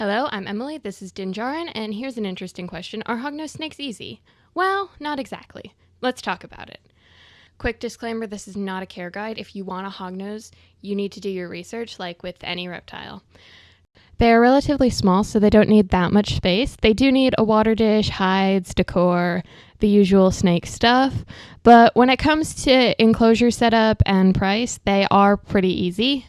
Hello, I'm Emily. This is Dinjarin, and here's an interesting question. Are hognose snakes easy? Well, not exactly. Let's talk about it. Quick disclaimer, this is not a care guide. If you want a hognose, you need to do your research like with any reptile. They are relatively small, so they don't need that much space. They do need a water dish, hides, decor, the usual snake stuff. But when it comes to enclosure setup and price, they are pretty easy.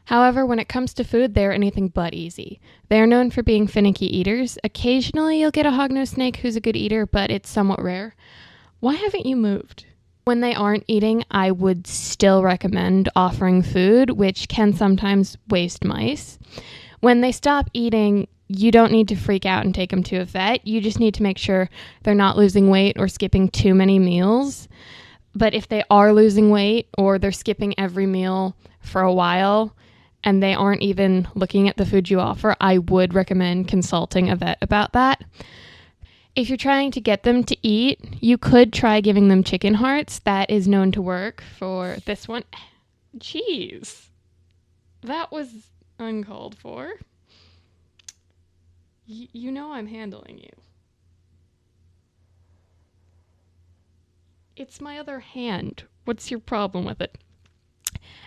However, when it comes to food, they're anything but easy. They are known for being finicky eaters. Occasionally, you'll get a hognose snake who's a good eater, but it's somewhat rare. Why haven't you moved? When they aren't eating, I would still recommend offering food, which can sometimes waste mice. When they stop eating, you don't need to freak out and take them to a vet. You just need to make sure they're not losing weight or skipping too many meals. But if they are losing weight or they're skipping every meal for a while, and they aren't even looking at the food you offer, I would recommend consulting a vet about that. If you're trying to get them to eat, you could try giving them chicken hearts. That is known to work for this one. Jeez. That was uncalled for. You know I'm handling you. It's my other hand. What's your problem with it?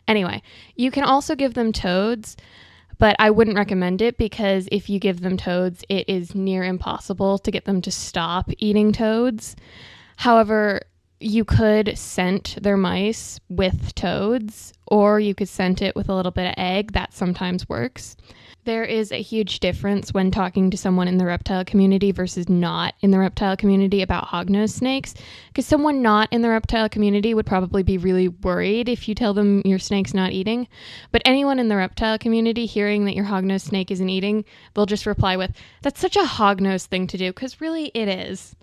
Anyway, you can also give them toads, but I wouldn't recommend it because if you give them toads, it is near impossible to get them to stop eating toads. However, you could scent their mice with toads, or you could scent it with a little bit of egg. That sometimes works. There is a huge difference when talking to someone in the reptile community versus not in the reptile community about hognose snakes, because someone not in the reptile community would probably be really worried if you tell them your snake's not eating. But anyone in the reptile community hearing that your hognose snake isn't eating, they'll just reply with, "That's such a hognose thing to do," because really it is.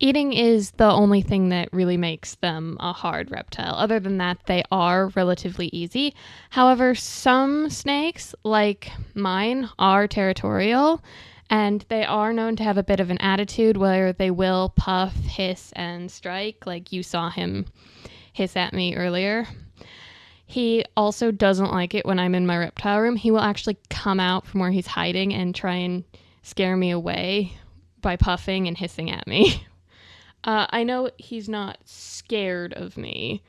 Eating is the only thing that really makes them a hard reptile. Other than that, they are relatively easy. However, some snakes, like mine, are territorial, and they are known to have a bit of an attitude where they will puff, hiss, and strike, like you saw him hiss at me earlier. He also doesn't like it when I'm in my reptile room. He will actually come out from where he's hiding and try and scare me away by puffing and hissing at me. I know he's not scared of me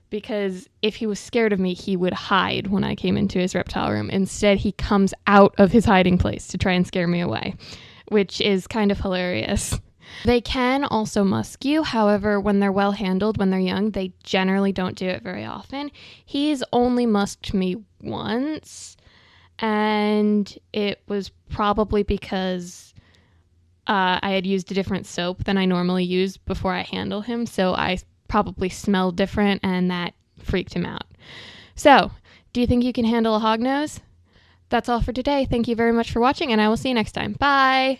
because if he was scared of me, he would hide when I came into his reptile room. Instead, he comes out of his hiding place to try and scare me away, which is kind of hilarious. They can also musk you. However, when they're well handled, when they're young, they generally don't do it very often. He's only musked me once, and it was probably because I had used a different soap than I normally use before I handle him, so I probably smelled different, and that freaked him out. So, do you think you can handle a hognose? That's all for today. Thank you very much for watching, and I will see you next time. Bye!